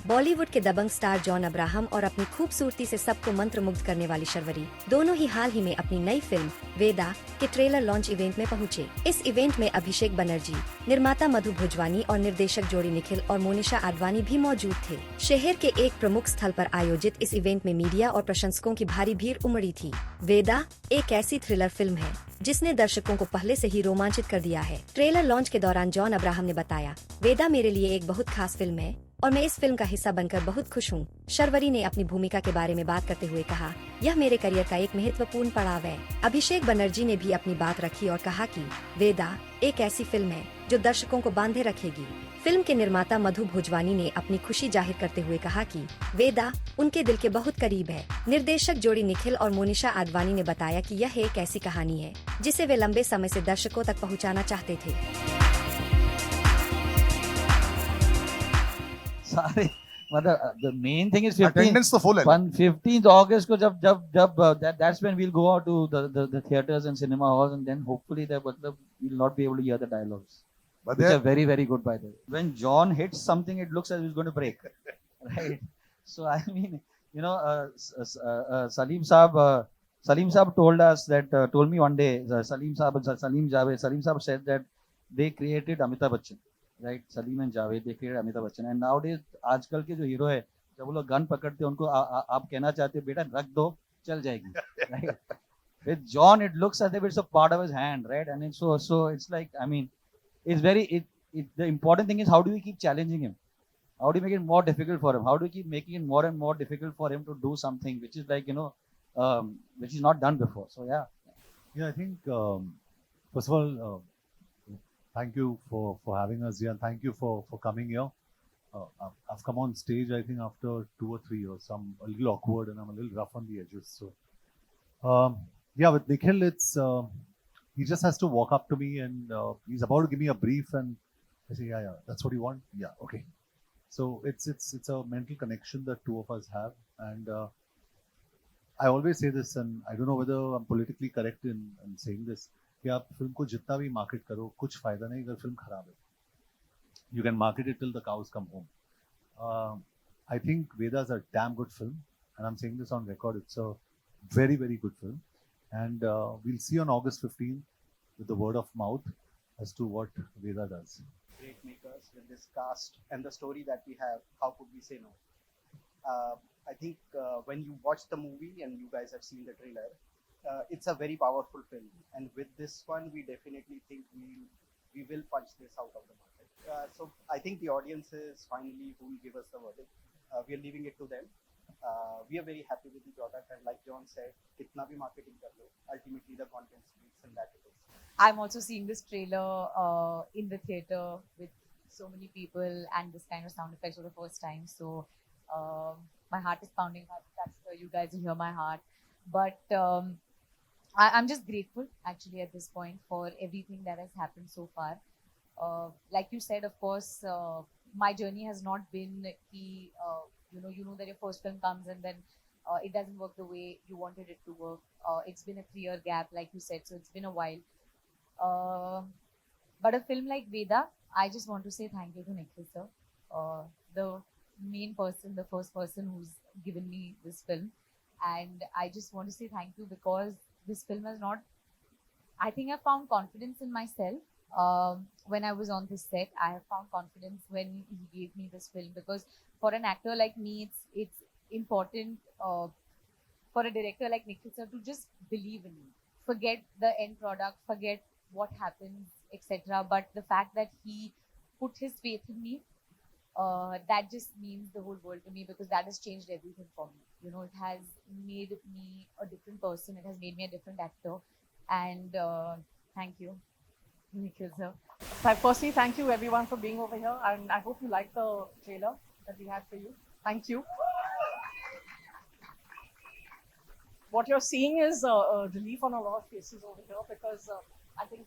बॉलीवुड के दबंग star John Abraham और अपनी खूबसूरती से सबको मंत्रमुग्ध करने वाली शर्वरी दोनों ही हाल ही में अपनी नई फिल्म वेदा के ट्रेलर लॉन्च इवेंट में पहुंचे। इस इवेंट में अभिषेक बनर्जी, निर्माता मधु भोजवानी और निर्देशक जोड़ी निखिल और मोनिशा आडवाणी भी मौजूद थे। शहर के एक प्रमुख स्थल पर आयोजित इस इवेंट में मीडिया और प्रशंसकों की भारी भीड़ उमड़ी थी। वेदा एक ऐसी थ्रिलर फिल्म है जिसने दर्शकों को पहले से ही रोमांचित कर दिया है। ट्रेलर लॉन्च के दौरान जॉन अब्राहम ने बताया, वेदा मेरे लिए एक बहुत खास फिल्म है और मैं इस फिल्म का हिस्सा बनकर बहुत खुश हूँ। शर्वरी ने अपनी भूमिका के बारे में बात करते हुए कहा, यह मेरे करियर का एक महत्वपूर्ण पड़ाव है। अभिषेक बनर्जी ने भी अपनी बात रखी और कहा कि वेदा एक ऐसी फिल्म है जो दर्शकों को बांधे रखेगी। फिल्म के निर्माता मधु भोजवानी ने अपनी खुशी जाहिर करते हुए कहा कि वेदा उनके दिल के बहुत करीब है। निर्देशक जोड़ी निखिल और मोनिशा आडवाणी ने बताया कि यह एक ऐसी कहानी है जिसे वे लंबे समय से दर्शकों तक पहुंचाना चाहते थे। सारे मतलब the main thing is Attendance तो full है। 15th August को जब that's when we'll go out to the theaters and cinema halls, and then hopefully we'll not be able to hear the dialogues, But which are very very good by the way. When John hits something, it looks as if it's going to break, right? So I mean, you know, Salim Saab told me one day, Salim Saab said that they created Amitabh Bachchan. Right, Salim and Javed, they created Amitabh Bachchan. And nowadays आजकल के जो hero है, जब वो लोग gun पकड़ते हैं उनको आप कहना चाहते हो बेटा रख दो, चल जाएगी, right? With John it looks as if it's a part of his hand, right? And so it's like, I mean, it's very the important thing is how do we keep challenging him, how do you make it more difficult for him, how do you keep making it more and more difficult for him to do something which is like, you know, which is not done before. So I think first of all, thank you for having us here, and thank you for coming here. I've come on stage, I think, after 2 or 3 years. So I'm a little awkward and I'm a little rough on the edges. So, with Nikhil, it's he just has to walk up to me and he's about to give me a brief, and I say, yeah, that's what you want. Yeah, okay. So it's a mental connection that two of us have, and I always say this, and I don't know whether I'm politically correct in saying this. कि आप film को जितना भी market करो, कुछ फायदा नहीं अगर फिल्म खराब है। You can market it till the cows come home. I think Veda is a damn good film, and I'm saying this on record. It's a very, very good film, and we'll see on August 15th with the word of mouth as to what Veda does. Great makers with this cast and the story that we have. How could we say no? I think when you watch the movie and you guys have seen the trailer, it's a very powerful film, and with this one we definitely think we will punch this out of the market. So I think the audience is finally who will give us the verdict. We are leaving it to them. We are very happy with the product, and like John said, kitna bhi marketing kar lo, ultimately the content speaks, and that it is. I'm also seeing this trailer in the theater with so many people and this kind of sound effects for the first time. So my heart is pounding. That's where you guys will hear my heart. But I'm just grateful actually at this point for everything that has happened so far. Like you said, of course, my journey has not been you know that your first film comes and then it doesn't work the way you wanted it to work. It's been a 3-year gap, like you said, so it's been a while. But a film like Veda, I just want to say thank you to Nikhil sir, the main person, the first person who's given me this film. And I just want to say thank you because this film has not, I think I found confidence in myself when I was on this set. I have found confidence when he gave me this film, because for an actor like me, it's important for a director like Nikhil sir to just believe in me. Forget the end product, forget what happens, etc. But the fact that he put his faith in me, that just means the whole world to me, because that has changed everything for me. You know, it has made me a different person. It has made me a different actor. And thank you, Nikhil sir. Firstly, thank you everyone for being over here, and I hope you like the trailer that we had for you. Thank you. What you're seeing is a relief on a lot of faces over here, because I think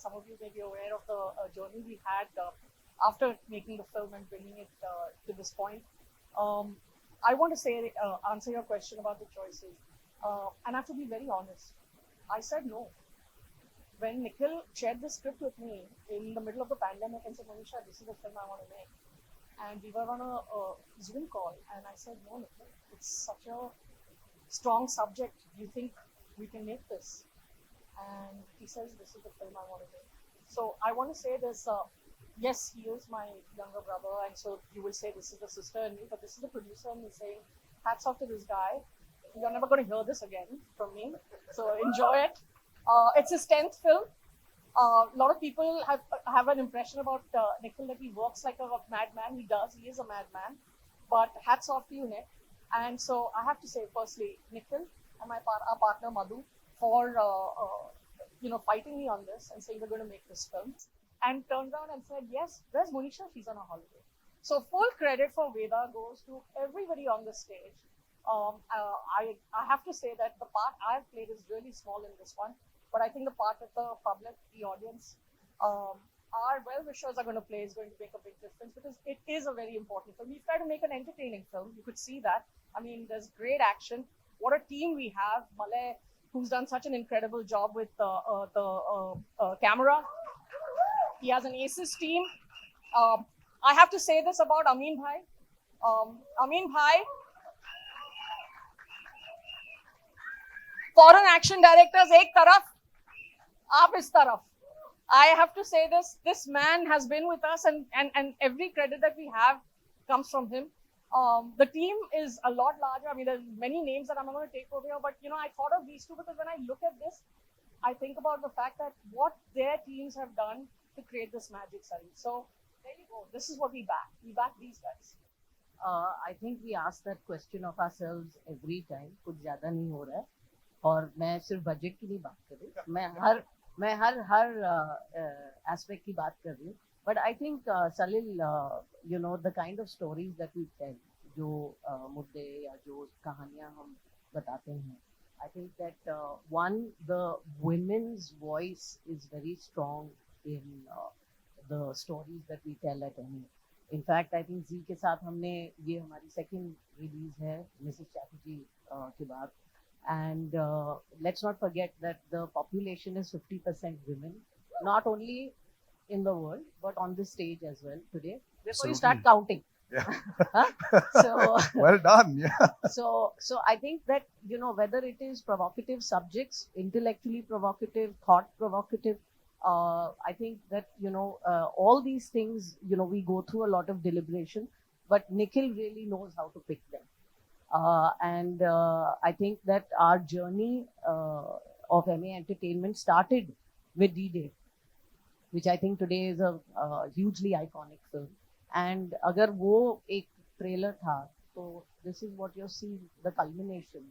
some of you may be aware of the journey we had after making the film and bringing it to this point. I want to say, answer your question about the choices, and I have to be very honest. I said no. When Nikhil shared the script with me in the middle of the pandemic and said, Monisha, this is the film I want to make, and we were on a Zoom call, and I said, no, Nikhil, it's such a strong subject. Do you think we can make this? And he says, this is the film I want to make. So I want to say this, yes, he is my younger brother, and so you will say this is the sister in me, but this is the producer and he's saying, hats off to this guy. You're never going to hear this again from me, so enjoy it. It's his 10th film. A lot of people have an impression about Nikhil that he works like a madman. He does. He is a madman. But hats off to you, Nick. And so I have to say, firstly, Nikhil and our partner Madhu for fighting me on this and saying we're going to make this film. And turned around and said, yes, where's Monisha? She's on a holiday. So full credit for Veda goes to everybody on the stage. I have to say that the part I've played is really small in this one. But I think the part that the public, the audience, our well-wishers are going to play is going to make a big difference because it is a very important film. We've tried to make an entertaining film. You could see that. I mean, there's great action. What a team we have. Malay, who's done such an incredible job with the camera. He has an ACES team. I have to say this about Amin Bhai. Amin Bhai, foreign action directors, ek taraf, aap is taraf. I have to say this man has been with us and every credit that we have comes from him. The team is a lot larger. I mean, there's many names that I'm not going to take over here, but I thought of these two because when I look at this, I think about the fact that what their teams have done to create this magic, Sari. So there you go. This is what we back. We back these guys. I think we ask that question of ourselves every time. कुछ ज़्यादा नहीं हो रहा है और मैं सिर्फ budget की नहीं बात कर रही, मैं हर एस्पेक्ट की बात कर रही हूँ. But I think Salil, the kind of stories that we tell, जो मुद्दे या जो कहानियाँ हम बताते हैं, I think that one, the women's voice is very strong in the stories that we tell at MA. In fact, I think Z के साथ हमने ये हमारी second release है Mrs. Chatterjee के बाद, and let's not forget that the population is 50% women, not only in the world but on the stage as well today. Before you start counting. Yeah. So Well done. Yeah. so I think that whether it is provocative subjects, intellectually provocative, thought provocative, I think that all these things we go through a lot of deliberation, but Nikhil really knows how to pick them, and I think that our journey of MA Entertainment started with D-Day, which I think today is a hugely iconic film. And अगर वो एक trailer था, so this is what you're seeing, the culmination.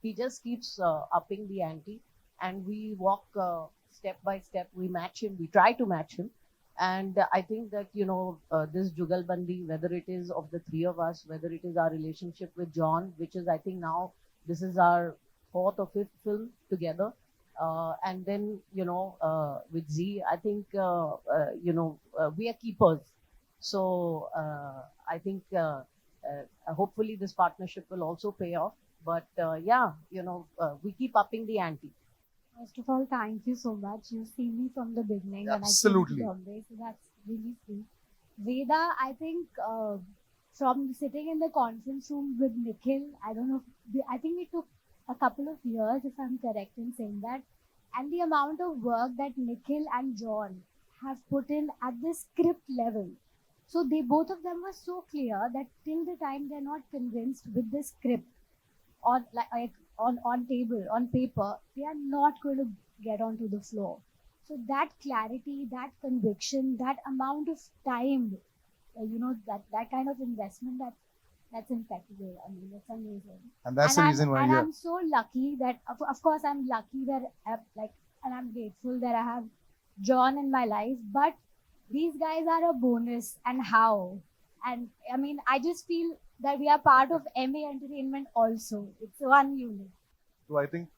He just keeps upping the ante, and we walk step by step. We match him. We try to match him, and I think that this Jugalbandi, whether it is of the three of us, whether it is our relationship with John, which is I think now this is our 4th or 5th film together. And then with Z, I think we are keepers. So I think hopefully this partnership will also pay off. But we keep upping the ante. First of all, thank you so much. You've seen me from the beginning. Absolutely. And I came to Bombay, so that's really sweet. Veda, I think from sitting in the conference room with Nikhil, I don't know, I think we took a couple of years, if I'm correct in saying that. And the amount of work that Nikhil and John have put in at the script level. So both of them were so clear that till the time they're not convinced with the script on table, on paper, they are not going to get onto the floor. So that clarity, that conviction, that amount of time, that kind of investment, that's impeccable. I mean, it's amazing. And that's the reason why I'm so lucky that, of course, I'm lucky that, and I'm grateful that I have John in my life, but these guys are a bonus, and how. And I mean, I just feel that we are part of MA Entertainment also. It's one unit. तो I think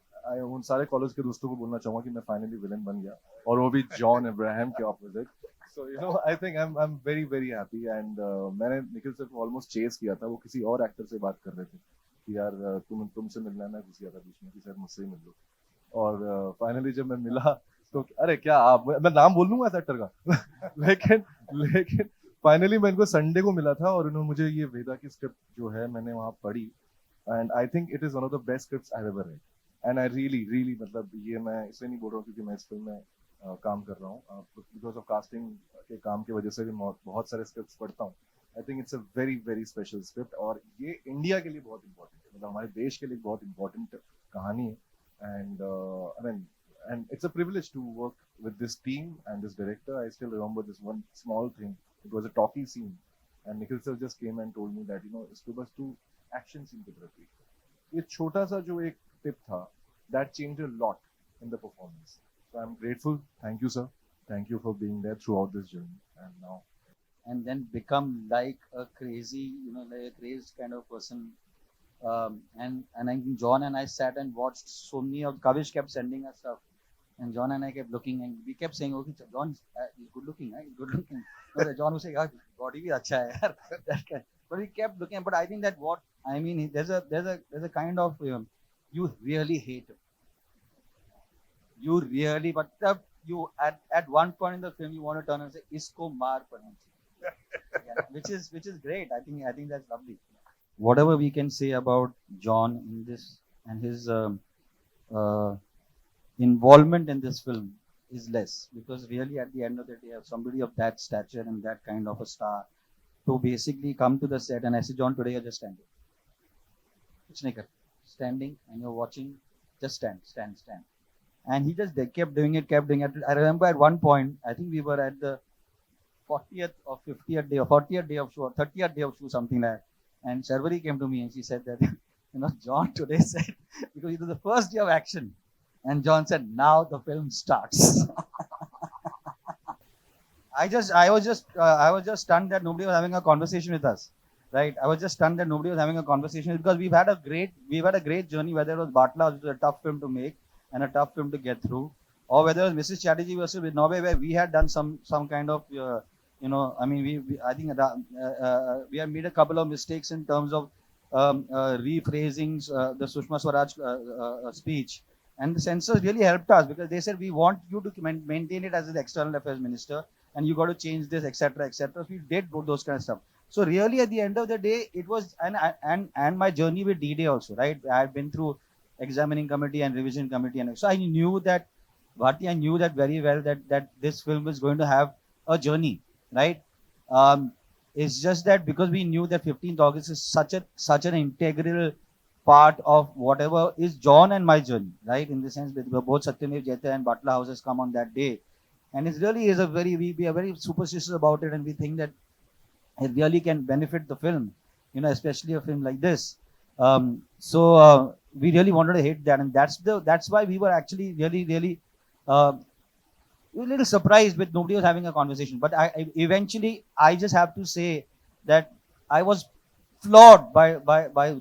उन सारे college के दोस्तों को बोलना चाहूंगा कि मैं फाइनली विलन बन गया और वो भी जॉन अब्राहम के opposite. So I think I am very very happy. And मैंने निखिल सर को ऑलमोस्ट चेस किया था. वो किसी और एक्टर से बात कर रहे थे कि यार तुमसे मिलना है. मैं घुस गया था बीच में कि सर मुझसे ही मिल लो. और फाइनली जब मैं मिला तो अरे क्या आप, मैं नाम बोल दूंगा इस एक्टर का लेकिन फाइनली मैं इनको संडे को मिला था और इन्होंने मुझे ये वेदा की स्क्रिप्ट जो है मैंने वहाँ पढ़ी and I think it is one of the best scripts I ever read and I really मतलब ये मैं इसलिए नहीं बोल रहा हूँ क्योंकि मैं इस फिल्म में काम कर रहा हूँ बिकॉज ऑफ कास्टिंग के काम की वजह से भी बहुत सारे स्क्रिप्ट्स पढ़ता हूँ. आई think it's a very very special script और ये इंडिया के लिए बहुत इंपॉर्टेंट है, मतलब हमारे देश के लिए बहुत इंपॉर्टेंट कहानी है and I mean and it's a privilege to work with this team and this director. I still remember this one small thing. It was a talkie scene, and Nikhil sir just came and told me that इसके बस तू action scene की तरफ देख. ये छोटा सा जो एक tip था, that changed a lot in the performance. So I'm grateful. Thank you, sir. Thank you for being there throughout this journey. And now, and then become like a crazy, like a crazed kind of person. And I think John and I sat and watched so many of Kavish kept sending us stuff. And John and I kept looking and we kept saying, okay, John is good looking, right? Good looking. So John would say, yeah, body bhi acha hai yaar. That kind. But we kept looking. But I think that what I mean, there's a kind of you really hate him. You really, but you at one point in the film you want to turn and say, "Isko maar padna chahiye." Yeah, which is great. I think that's lovely. Whatever we can say about John in this and his uh, involvement in this film is less because really at the end of the day somebody of that stature and that kind of a star to basically come to the set and I say John today you're just standing kuch nahi kar standing and you're watching just stand and he just they kept doing it. I remember at one point I think we were at the 40th or 50th day or 40th day of show or 30th day of show something like that and Sharvari came to me and she said that John today said because it was the first day of action. And John said, now the film starts. I was just stunned that nobody was having a conversation with us, right? I was just stunned that nobody was having a conversation because we've had a great journey, whether it was Batla, which was a tough film to make and a tough film to get through, or whether it was Mrs. Chatterjee versus with Norway, where we had done some kind of, I mean, I think we have made a couple of mistakes in terms of rephrasing the Sushma Swaraj speech. And the censors really helped us because they said, we want you to maintain it as an external affairs minister and you got to change this, etc., etc. So we did those kind of stuff. So really at the end of the day, it was, and my journey with D-Day also, right? I've been through examining committee and revision committee. And so I knew that, Bharti, I knew that very well that this film is going to have a journey, right? It's just that because we knew that 15th August is such an integral part of whatever is John and my journey, right? In the sense that both Satyamev Jayate and Batla houses come on that day. And it really is we are very superstitious about it and we think that it really can benefit the film, especially a film like this. So we really wanted to hit that and that's why we were actually really a little surprised with nobody was having a conversation. But eventually I just have to say that I was floored by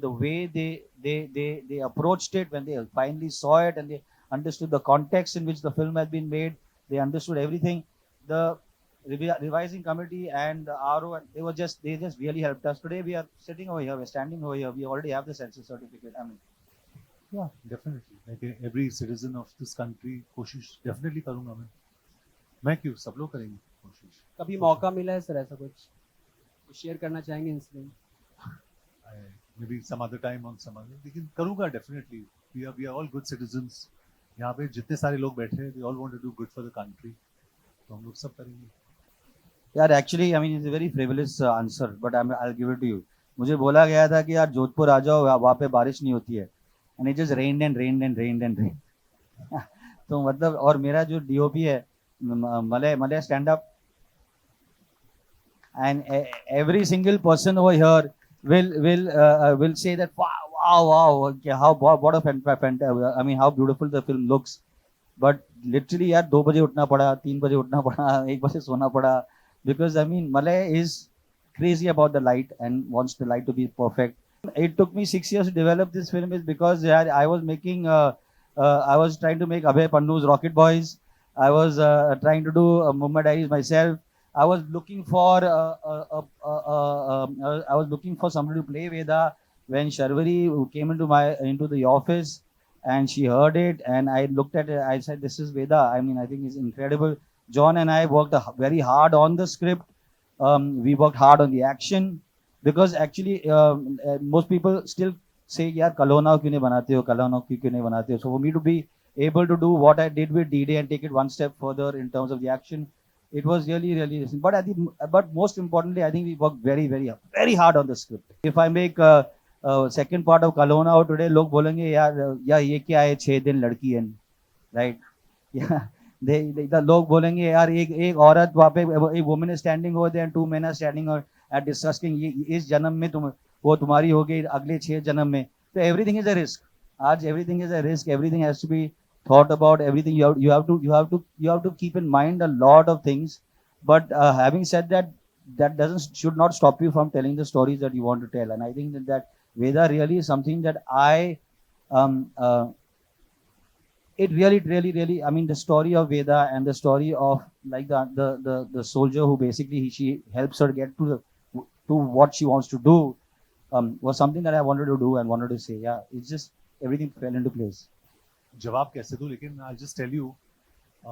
the way they approached it when they finally saw it and they understood the context in which the film had been made. They understood everything. The revising committee and the RO, they just really helped us. Today we are sitting over here, we're standing over here. We already have the census certificate. I mean, yeah, definitely. Like every citizen of this country, कोशिश definitely करूँगा मैं क्यों सब लोग करेंगे कोशिश. कभी मौका मिला है सर ऐसा कुछ शेयर करना चाहेंगे incident? Maybe some other time on some other. लेकिन करूँगा definitely. We are all good citizens. यहाँ पे जितने सारे लोग बैठे हैं, we all want to do good for the country. तो हम लोग सब करेंगे. Yeah, actually, I mean, it's a very frivolous answer, but I'll give it to you. मुझे बोला गया था कि यार जोधपुर आ जाओ, वहाँ पे बारिश नहीं होती है. And it just rained and rained and rained and rained. तो मतलब और मेरा जो DOP है Malay stand up, and every single person over here will say that wow, okay, what a fantastic, I mean how beautiful the film looks. But literally यार 2 बजे उठना पड़ा, 3 बजे उठना पड़ा, 1 बजे सोना पड़ा, because I mean Malay is crazy about the light and wants the light to be perfect. It took me 6 years to develop this film is because I was making I was trying to make Abhay Pannu's Rocket Boys. I was trying to do Mumbai Diaries myself. I was looking for somebody to play Veda when Sharvari came into the office and she heard it and I looked at it. I said, "This is Veda." I mean, I think it's incredible. John and I worked very hard on the script. We worked hard on the action because actually most people still say यार कलोना क्यों नहीं बनाते हो, कलोना क्यों नहीं बनाते हो. So for me to be able to do what I did with D-Day and take it one step further in terms of the action, it was really listening. But I think, but most importantly, I think we worked very hard on the script. If I make second part of Kalona out today, लोग बोलेंगे यार ये क्या है 6 दिन लड़की है, right? Yeah, the लोग बोलेंगे यार एक औरत वहाँ पे, एक woman is standing over there and 2 men are standing at discussing ये इस जन्म में वो तुम्हारी हो गई, अगले 6 जन्म में. So everything is a risk. आज everything is a risk. Everything has to be thought about. Everything you have to keep in mind a lot of things. But having said that, that should not stop you from telling the stories that you want to tell. And I think that Veda really is something that it really, I mean, the story of Veda and the story of like the soldier who basically she helps her get to what she wants to do was something that I wanted to do and wanted to say. Yeah, it's just everything fell into place. जवाब कैसे दूं, लेकिन I'll just tell you,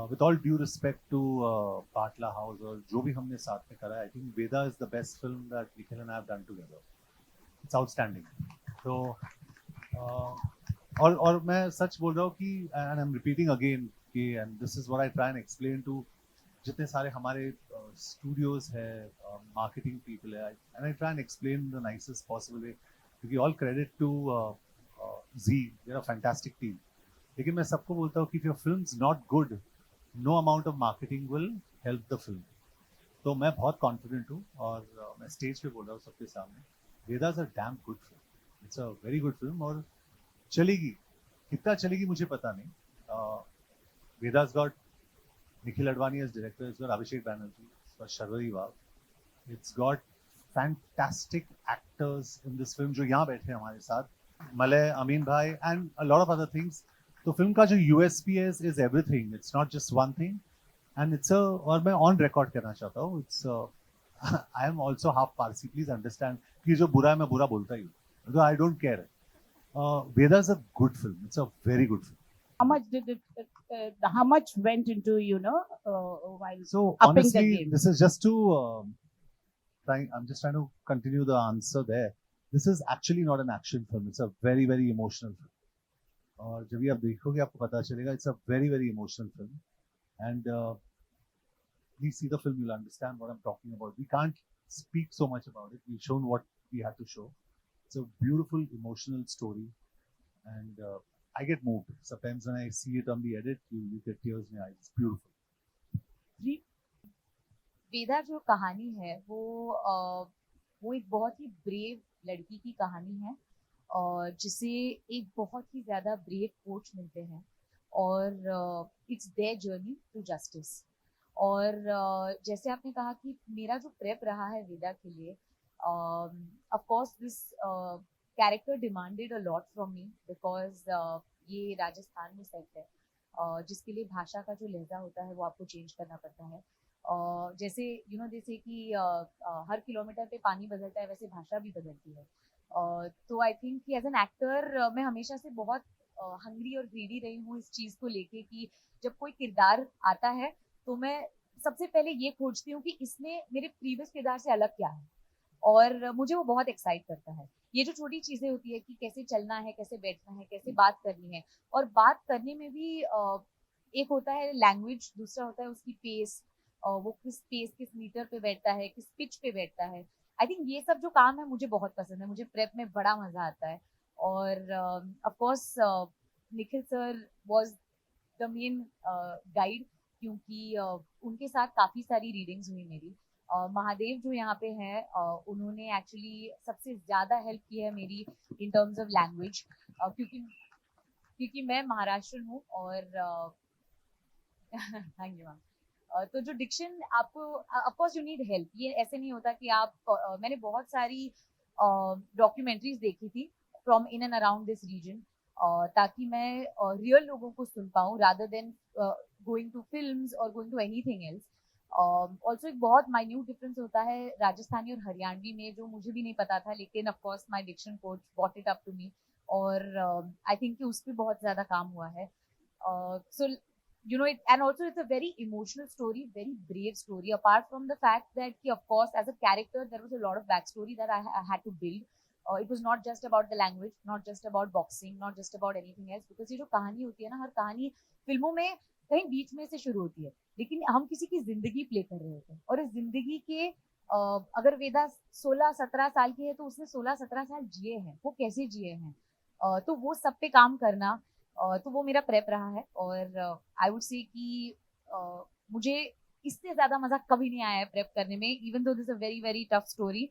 with all due respect to Patla House और जो भी हमने साथ में करा, I think Veda is the best film that Nikhil and I have done together. It's outstanding. So और मैं सच बोल रहा हूँ कि, and I'm repeating again कि, and this is what I try and explain to जितने सारे हमारे studios है, marketing people है, and I try and explain the nicest possible way, क्योंकि all credit to Z, they're a fantastic team. लेकिन मैं सबको बोलता हूँ कि if your film's not good, no amount of marketing will help the film. तो मैं बहुत confident हूँ और मैं stage पे बोल रहा हूँ सबके सामने, Veda's a damn good film. It's a very good film और चलेगी, कितना चलेगी मुझे पता नहीं. Veda's got Nikhil Advani as director, it's got Abhishek Banerjee, it's got Sharvari Vav, it's got fantastic actors in this film जो यहाँ बैठे हैं हमारे साथ, Malay, Amin Bhai, and a lot of other things. तो फिल्म का जो USP is everything. It's not just one thing, and it's और मैं on record कहना चाहता हूँ, it's I am also half Parsi. Please understand कि जो बुरा है मैं बुरा बोलता ही हूँ, because I don't care. Veda is a good film. It's a very good film. How much did it? How much went into while So upping honestly, the game? this is just to I'm just trying to continue the answer there. This is actually not an action film. It's a very emotional film. और जब भी आप देखोगे आपको पता चलेगा, it's a very emotional film, and please see the film, you'll understand what I'm talking about. We can't speak so much about it. We've shown what we had to show. It's a beautiful emotional story, and I get moved sometimes when I see it on the edit. You get tears in your eyes. It's beautiful. वेदा जो कहानी है वो एक बहुत ही brave लड़की की कहानी है, और जिसे एक बहुत ही ज़्यादा ब्रेव कोच मिलते हैं, और it's their journey to justice. और जैसे आपने कहा कि मेरा जो प्रेप रहा है वेदा के लिए, of course this character demanded a lot from me, because ये राजस्थान में सेट है, जिसके लिए भाषा का जो लहजा होता है वो आपको चेंज करना पड़ता है. जैसे जैसे कि हर किलोमीटर पे पानी बदलता है, वैसे भाषा भी बदलती है. तो आई थिंक कि एज एन एक्टर मैं हमेशा से बहुत हंग्री और ग्रीडी रही हूँ इस चीज़ को लेके कि जब कोई किरदार आता है तो मैं सबसे पहले ये खोजती हूँ कि इसमें मेरे प्रीवियस किरदार से अलग क्या है, और मुझे वो बहुत एक्साइट करता है. ये जो छोटी चीज़ें होती है कि कैसे चलना है, कैसे बैठना है, कैसे बात करनी है, और बात करने में भी एक होता है लैंग्वेज, दूसरा होता है उसकी पेस, वो किस पेस, किस मीटर पे बैठता है, किस पिच पे बैठता है. आई थिंक ये सब जो काम है मुझे बहुत पसंद है, मुझे प्रेप में बड़ा मजा आता है. और of course Nikhil sir was the main guide, क्योंकि उनके साथ काफ़ी सारी रीडिंग्स हुई मेरी. महादेव जो यहाँ पे हैं, उन्होंने एक्चुअली सबसे ज़्यादा हेल्प की है मेरी इन टर्म्स ऑफ लैंग्वेज, क्योंकि मैं महाराष्ट्र हूँ, और थैंक यू मैम. तो जो डिक्शन आपको, of course you need help. ये ऐसे नहीं होता कि आप मैंने बहुत सारी डॉक्यूमेंट्रीज देखी थी from in and around this region, ताकि मैं रियल लोगों को सुन पाऊँ rather than going to films और going to anything else. Also एक बहुत माइन्यूट डिफरेंस होता है राजस्थानी और हरियाणवी में, जो मुझे भी नहीं पता था, लेकिन of course my diction coach bought it up to me, और आई थिंक कि उस पर बहुत ज़्यादा काम हुआ है. सो you know, and also it's a very emotional story, very brave story. Apart from the fact that, of course, as a character, there was a lot of backstory that I had to build. It was not just about the language, not just about boxing, not just about anything else. Because ये जो कहानी होती है ना, हर कहानी फिल्मों में कहीं बीच में से शुरू होती है, लेकिन हम किसी की जिंदगी प्ले कर रहे होते हैं, और इस जिंदगी के अगर वेदा 16-17 साल की है तो उसने 16-17 साल जिए हैं, वो कैसे जिए हैं, तो वो सब पे काम करना, तो वो मेरा प्रेप रहा है। और आई वुड से कि मुझे इससे ज्यादा मजा कभी नहीं आया है प्रेप करने में, even though this a very very tough story.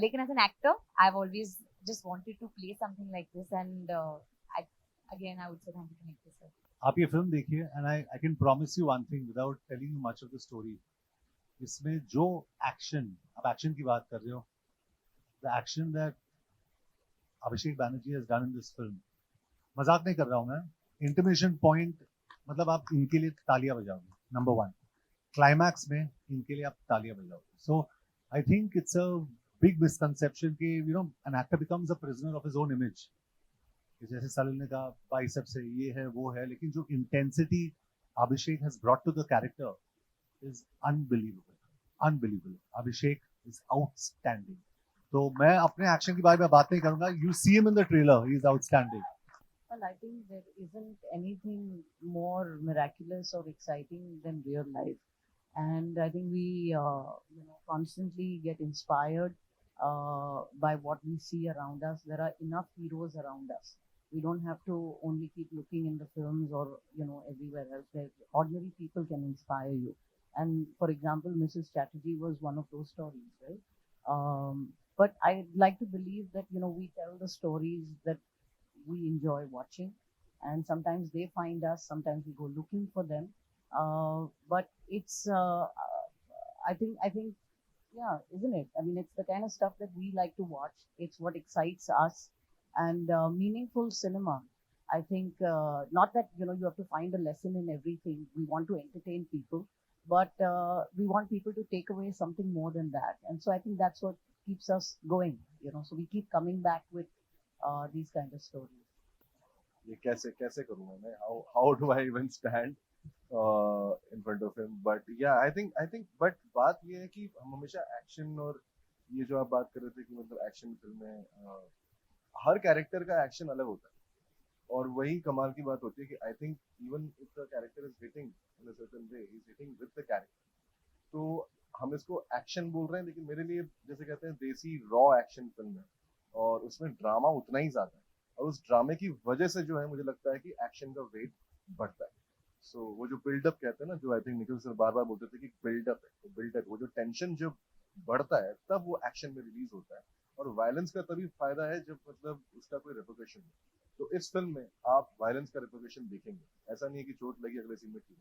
लेकिन as an actor I have always just wanted to play something like this, and I would say thank you to Nikhil sir. आप ये film देखिए and I can promise you one thing without telling you much of the story. इसमें जो action, आप action की बात कर रहे हो, the action that Abhishek Banerjee has done in this film, मजाक नहीं कर रहा हूँ मैं, इंटरमिशन पॉइंट, मतलब आप इनके लिए तालियां बजाओगे, नंबर 1। क्लाइमैक्स में इनके लिए आप तालियां बजाओगे। So I think it's a big misconception कि you know an actor becomes a prisoner of his own image. जैसे सलिल ने कहा बाइसेप्स है, ये है, वो है, लेकिन जो intensity Abhishek has brought to the character is unbelievable. Abhishek is outstanding. तो मैं अपने एक्शन के बारे में बात नहीं करूंगा, you see him in the trailer, he is outstanding. Well, I think there isn't anything more miraculous or exciting than real life, and I think we, constantly get inspired by what we see around us. There are enough heroes around us. We don't have to only keep looking in the films or everywhere else. There, ordinary people can inspire you. And for example, Mrs. Chatterjee was one of those stories, right? But I'd like to believe that we tell the stories that we enjoy watching, and sometimes they find us, sometimes we go looking for them, but it's I think yeah, isn't it? I mean, it's the kind of stuff that we like to watch. It's what excites us. And meaningful cinema, I think, not that you have to find a lesson in everything. We want to entertain people, but we want people to take away something more than that. And so I think that's what keeps us going, so we keep coming back with these kind of stories. ये कैसे करूँगा मैं? How do I even stand in front of him? But yeah, I think but बात ये है कि हम हमेशा एक्शन, और ये जो आप बात कर रहे थे कि मतलब एक्शन फिल्म में हर कैरेक्टर का एक्शन अलग होता है, और वही कमाल की बात होती है कि I think even if the character is hitting in a certain way, he is hitting with the character. तो हम इसको एक्शन बोल रहे हैं, लेकिन मेरे लिए जैसे कहते हैं देसी रॉ एक्शन फिल्म है, और उसमें ड्रामा उतना ही ज्यादा है, और उस ड्रामे की वजह से जो है मुझे लगता है कि एक्शन का वेट बढ़ता है। सो वो जो बिल्डअप कहते हैं ना, जो आई थिंक निखिल सर बार बार बोलते थे कि बिल्डअप है, तो बिल्डअप, वो जो टेंशन जब बढ़ता है तब वो एक्शन में रिलीज होता है, और वायलेंस का तभी फायदा है जब मतलब उसका कोई रेपुटेशन हो। तो इस फिल्म में आप वायलेंस का रेपुटेशन देखेंगे, ऐसा नहीं है कि चोट लगी अगले सीन में ठीक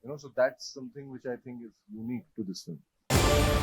हो, so that's something which I think is unique to this film.